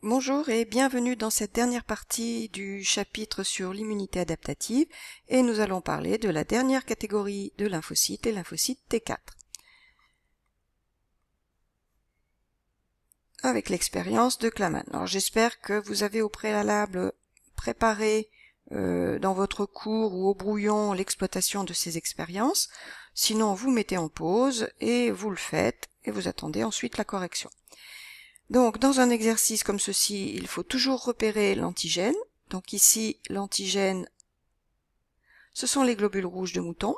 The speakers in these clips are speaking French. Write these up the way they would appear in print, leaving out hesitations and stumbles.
Bonjour et bienvenue dans cette dernière partie du chapitre sur l'immunité adaptative et nous allons parler de la dernière catégorie de lymphocytes, les lymphocytes T4. Avec l'expérience de Klaman. Alors j'espère que vous avez au préalable préparé dans votre cours ou au brouillon l'exploitation de ces expériences. Sinon vous mettez en pause et vous le faites et vous attendez ensuite la correction. Donc, dans un exercice comme ceci, il faut toujours repérer l'antigène. Donc ici, l'antigène, ce sont les globules rouges de mouton.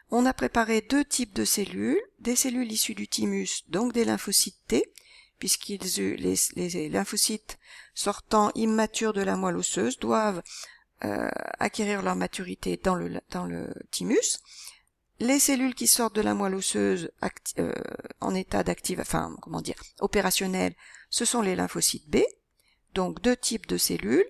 On a préparé deux types de cellules, des cellules issues du thymus, donc des lymphocytes T, les lymphocytes sortant immatures de la moelle osseuse doivent acquérir leur maturité dans le thymus. Les cellules qui sortent de la moelle osseuse en état opérationnel, ce sont les lymphocytes B, donc deux types de cellules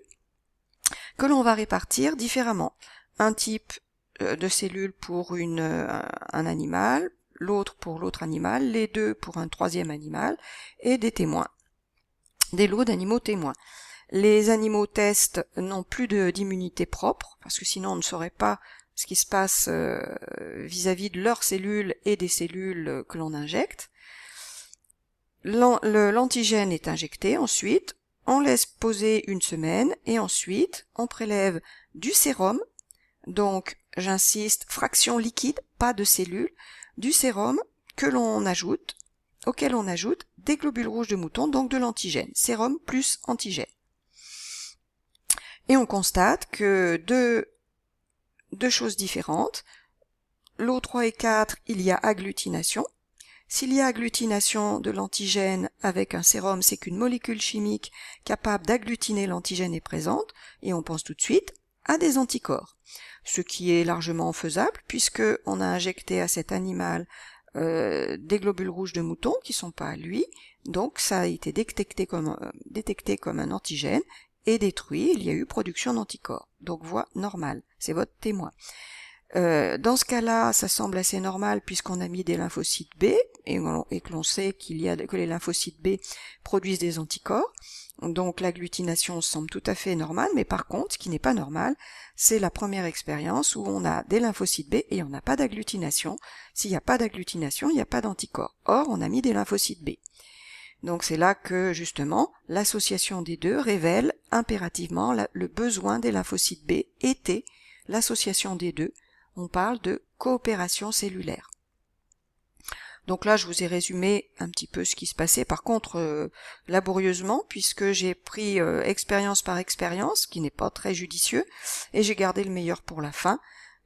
que l'on va répartir différemment. Un type de cellule pour un animal, l'autre pour l'autre animal, les deux pour un troisième animal, et des témoins, des lots d'animaux témoins. Les animaux tests n'ont plus d'immunité propre, parce que sinon on ne saurait pas ce qui se passe vis-à-vis de leurs cellules et des cellules que l'on injecte. L'antigène est injecté ensuite, on laisse poser une semaine et ensuite on prélève du sérum, donc j'insiste, fraction liquide, pas de cellules, du sérum auquel on ajoute des globules rouges de mouton, donc de l'antigène, sérum plus antigène. Et on constate que deux choses différentes. L'O3 et 4, il y a agglutination. S'il y a agglutination de l'antigène avec un sérum, c'est qu'une molécule chimique capable d'agglutiner l'antigène est présente, et on pense tout de suite à des anticorps. Ce qui est largement faisable, puisque on a injecté à cet animal des globules rouges de mouton qui sont pas à lui, donc ça a été détecté comme un antigène, et détruit, il y a eu production d'anticorps. Donc voie normale, c'est votre témoin. Dans ce cas-là, ça semble assez normal puisqu'on a mis des lymphocytes B et que l'on sait que les lymphocytes B produisent des anticorps. Donc l'agglutination semble tout à fait normale, mais par contre, ce qui n'est pas normal, c'est la première expérience où on a des lymphocytes B et on n'a pas d'agglutination. S'il n'y a pas d'agglutination, il n'y a pas d'anticorps. Or, on a mis des lymphocytes B. Donc c'est là que, justement, l'association des deux révèle impérativement le besoin des lymphocytes B et T, l'association des deux. On parle de coopération cellulaire. Donc là, je vous ai résumé un petit peu ce qui se passait, par contre, laborieusement, puisque j'ai pris expérience par expérience, ce qui n'est pas très judicieux, et j'ai gardé le meilleur pour la fin.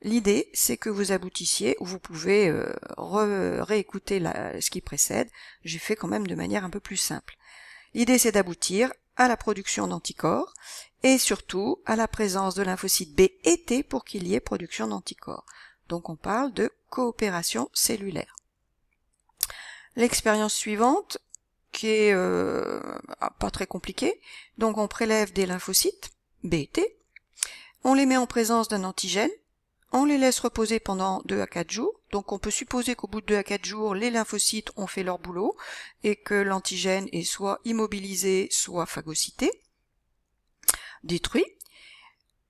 L'idée, c'est que vous aboutissiez, ou vous pouvez réécouter ce qui précède, j'ai fait quand même de manière un peu plus simple. L'idée, c'est d'aboutir à la production d'anticorps, et surtout à la présence de lymphocytes B et T pour qu'il y ait production d'anticorps. Donc on parle de coopération cellulaire. L'expérience suivante, qui est pas très compliquée, donc on prélève des lymphocytes B et T, on les met en présence d'un antigène, on les laisse reposer pendant 2 à 4 jours, donc on peut supposer qu'au bout de 2 à 4 jours, les lymphocytes ont fait leur boulot et que l'antigène est soit immobilisé, soit phagocyté, détruit.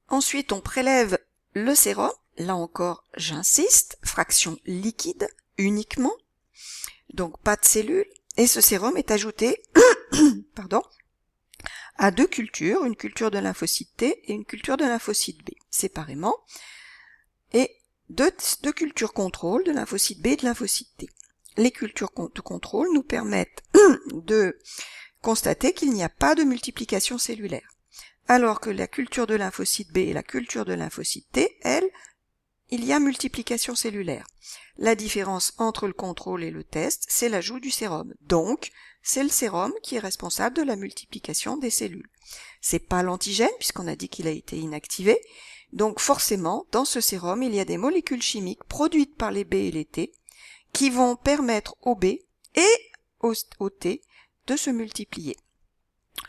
Ensuite, on prélève le sérum, là encore j'insiste, fraction liquide uniquement, donc pas de cellules, et ce sérum est ajouté à deux cultures, une culture de lymphocyte T et une culture de lymphocyte B, séparément, et deux cultures contrôle de lymphocyte B et de lymphocyte T. Les cultures de contrôle nous permettent de constater qu'il n'y a pas de multiplication cellulaire, alors que la culture de lymphocyte B et la culture de lymphocyte T, elles, il y a multiplication cellulaire. La différence entre le contrôle et le test, c'est l'ajout du sérum. Donc, c'est le sérum qui est responsable de la multiplication des cellules. C'est pas l'antigène, puisqu'on a dit qu'il a été inactivé. Donc, forcément, dans ce sérum, il y a des molécules chimiques produites par les B et les T qui vont permettre aux B et aux T de se multiplier.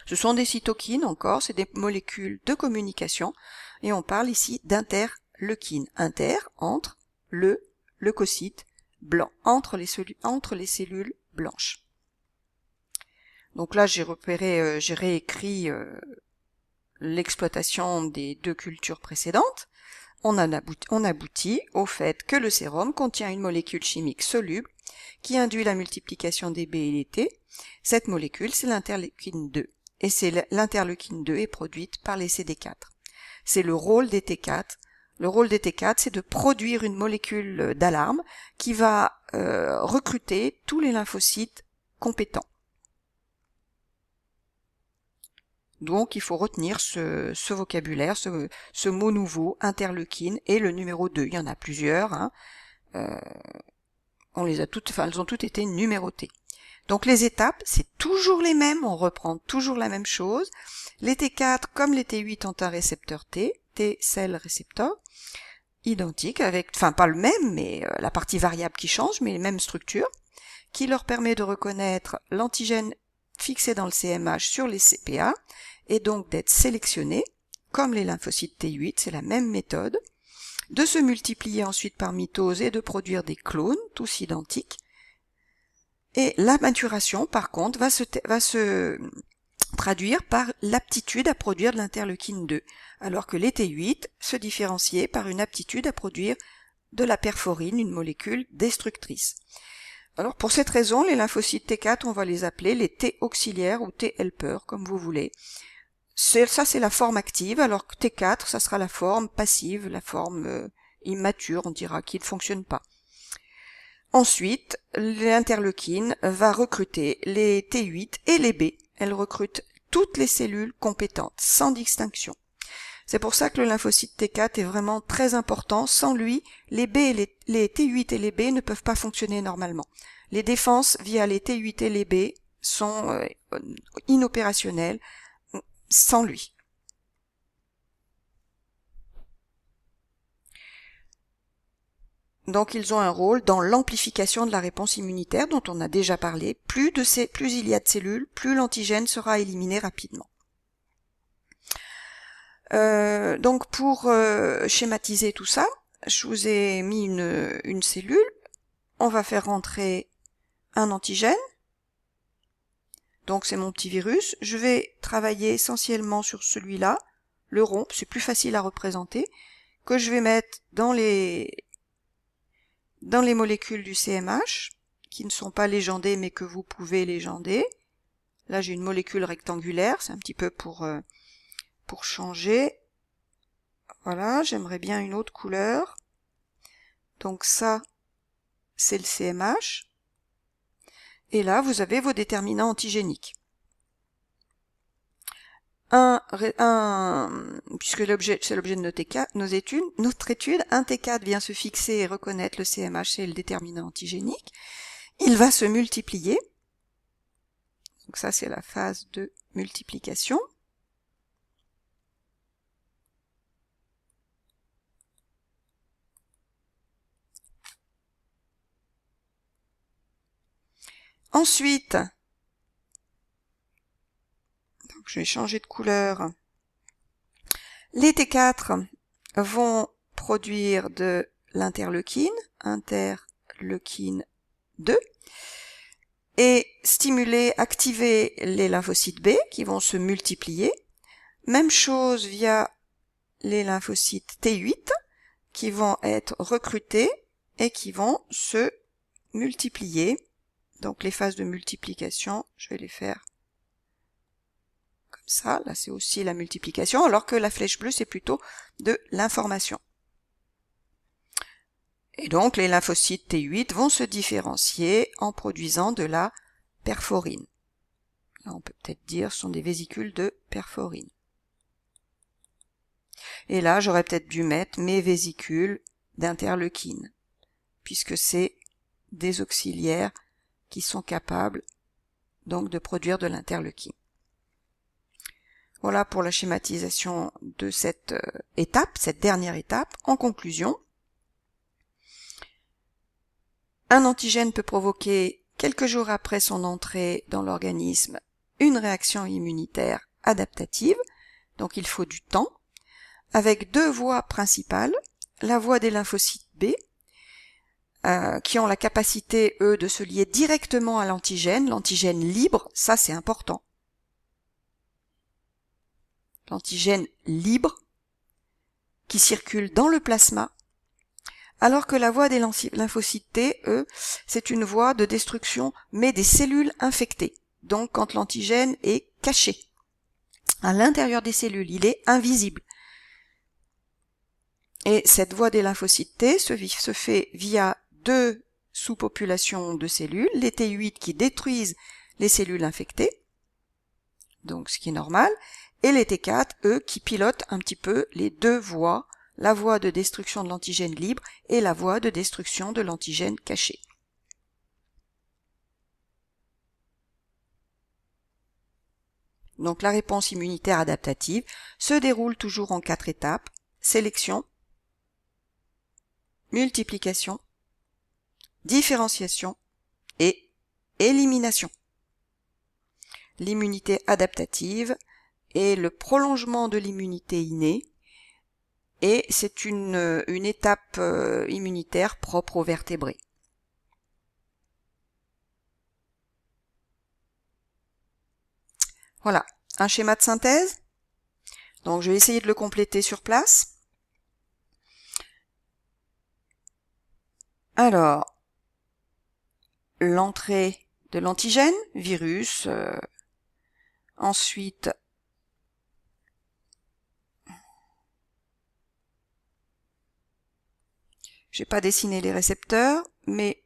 Ce sont des cytokines encore, c'est des molécules de communication, et on parle ici d'interleukine. Inter, entre, le leucocyte blanc, entre les cellules blanches. Donc là, j'ai réécrit l'exploitation des deux cultures précédentes. On aboutit au fait que le sérum contient une molécule chimique soluble qui induit la multiplication des B et les T. Cette molécule, c'est l'interleukine 2. Et l'interleukine 2 est produite par les CD4. C'est le rôle des T4. Le rôle des T4, c'est de produire une molécule d'alarme qui va recruter tous les lymphocytes compétents. Donc il faut retenir ce vocabulaire, ce mot nouveau, interleukine, et le numéro 2. Il y en a plusieurs, hein. Elles ont toutes été numérotées. Donc les étapes, c'est toujours les mêmes, on reprend toujours la même chose. Les T4 comme les T8 ont un récepteur T-cell récepteur, identique, pas le même, mais la partie variable qui change, mais les mêmes structures, qui leur permet de reconnaître l'antigène fixé dans le CMH sur les CPA, et donc d'être sélectionné, comme les lymphocytes T8, c'est la même méthode, de se multiplier ensuite par mitose et de produire des clones, tous identiques. Et la maturation, par contre, va se traduire par l'aptitude à produire de l'interleukine 2, alors que les T8 se différenciaient par une aptitude à produire de la perforine, une molécule destructrice. Alors pour cette raison, les lymphocytes T4, on va les appeler les T auxiliaires ou T helpers, comme vous voulez. Ça, c'est la forme active, alors que T4, ça sera la forme passive, la forme immature, on dira, qui ne fonctionne pas. Ensuite, l'interleukine va recruter les T8 et les B. Elle recrute toutes les cellules compétentes, sans distinction. C'est pour ça que le lymphocyte T4 est vraiment très important. Sans lui, les T8 et les B ne peuvent pas fonctionner normalement. Les défenses via les T8 et les B sont inopérationnelles sans lui. Donc ils ont un rôle dans l'amplification de la réponse immunitaire dont on a déjà parlé. Plus il y a de cellules, plus l'antigène sera éliminé rapidement. Donc pour schématiser tout ça, je vous ai mis une cellule. On va faire rentrer un antigène. Donc c'est mon petit virus. Je vais travailler essentiellement sur celui-là, le rond, c'est plus facile à représenter, que je vais mettre dans les molécules du CMH, qui ne sont pas légendées mais que vous pouvez légender. Là j'ai une molécule rectangulaire, c'est un petit peu pour changer. Voilà, j'aimerais bien une autre couleur. Donc ça, c'est le CMH. Et là, vous avez vos déterminants antigéniques. Puisque c'est l'objet de notre étude, un T4 vient se fixer et reconnaître le CMH, c'est le déterminant antigénique. Il va se multiplier. Donc ça, c'est la phase de multiplication. Ensuite, donc je vais changer de couleur. Les T4 vont produire de l'interleukine, interleukine 2, et activer les lymphocytes B qui vont se multiplier. Même chose via les lymphocytes T8 qui vont être recrutés et qui vont se multiplier. Donc les phases de multiplication, je vais les faire comme ça. Là, c'est aussi la multiplication, alors que la flèche bleue, c'est plutôt de l'information. Et donc, les lymphocytes T8 vont se différencier en produisant de la perforine. Là, on peut peut-être dire ce sont des vésicules de perforine. Et là, j'aurais peut-être dû mettre mes vésicules d'interleukine, puisque c'est des auxiliaires qui sont capables donc de produire de l'interleukine. Voilà pour la schématisation de cette étape, cette dernière étape. En conclusion, un antigène peut provoquer, quelques jours après son entrée dans l'organisme, une réaction immunitaire adaptative, donc il faut du temps, avec deux voies principales, la voie des lymphocytes B, qui ont la capacité, eux, de se lier directement à l'antigène libre, ça c'est important. L'antigène libre qui circule dans le plasma, alors que la voie des lymphocytes T, eux, c'est une voie de destruction, mais des cellules infectées. Donc quand l'antigène est caché à l'intérieur des cellules, il est invisible. Et cette voie des lymphocytes T se fait via deux sous-populations de cellules, les T8 qui détruisent les cellules infectées, donc ce qui est normal, et les T4, eux, qui pilotent un petit peu les deux voies, la voie de destruction de l'antigène libre et la voie de destruction de l'antigène caché. Donc la réponse immunitaire adaptative se déroule toujours en 4 étapes: sélection, multiplication, différenciation et élimination. L'immunité adaptative est le prolongement de l'immunité innée et c'est une étape immunitaire propre aux vertébrés. Voilà, un schéma de synthèse. Donc je vais essayer de le compléter sur place. Alors, l'entrée de l'antigène, virus, ensuite j'ai pas dessiné les récepteurs, mais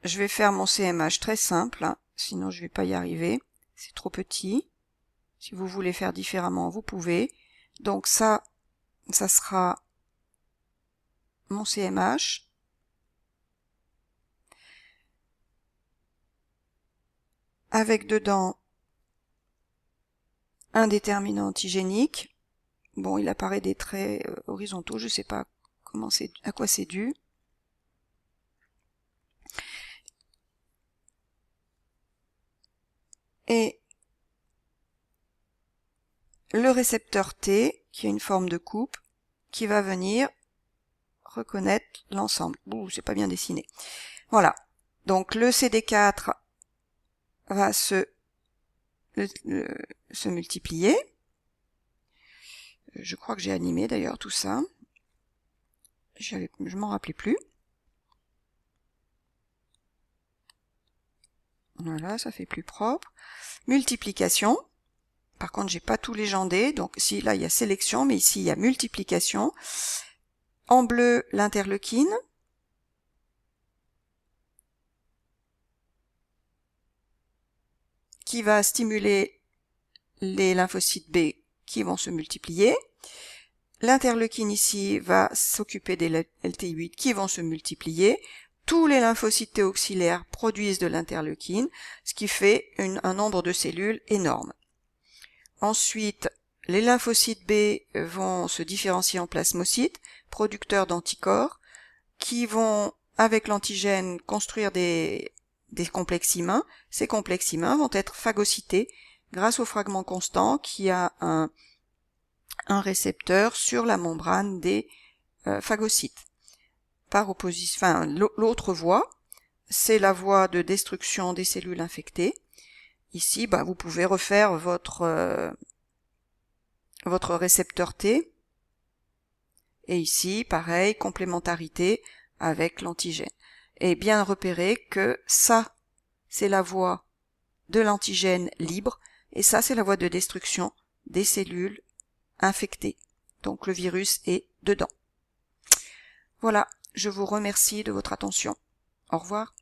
je vais faire mon CMH très simple, hein, sinon je vais pas y arriver, c'est trop petit. Si vous voulez faire différemment, vous pouvez. Donc ça sera mon CMH. Avec dedans un déterminant antigénique. Bon, il apparaît des traits horizontaux, je sais pas à quoi c'est dû. Et le récepteur T, qui a une forme de coupe, qui va venir reconnaître l'ensemble. Ouh, c'est pas bien dessiné. Voilà. Donc le CD4 va se multiplier. Je crois que j'ai animé d'ailleurs tout ça. Je m'en rappelais plus. Voilà, ça fait plus propre. Multiplication. Par contre, j'ai pas tout légendé. Donc, si là, il y a sélection, mais ici, il y a multiplication. En bleu, l'interleukine. Qui va stimuler les lymphocytes B qui vont se multiplier. L'interleukine ici va s'occuper des LT8 qui vont se multiplier. Tous les lymphocytes T auxiliaires produisent de l'interleukine, ce qui fait un nombre de cellules énorme. Ensuite, les lymphocytes B vont se différencier en plasmocytes, producteurs d'anticorps, qui vont, avec l'antigène, construire des complexes immuns. Ces complexes immuns vont être phagocytés grâce au fragment constant qui a un récepteur sur la membrane des phagocytes. Par opposition, l'autre voie, c'est la voie de destruction des cellules infectées. Ici, vous pouvez refaire votre récepteur T. Et ici, pareil, complémentarité avec l'antigène. Et bien repérer que ça, c'est la voie de l'antigène libre, et ça, c'est la voie de destruction des cellules infectées. Donc le virus est dedans. Voilà, je vous remercie de votre attention. Au revoir.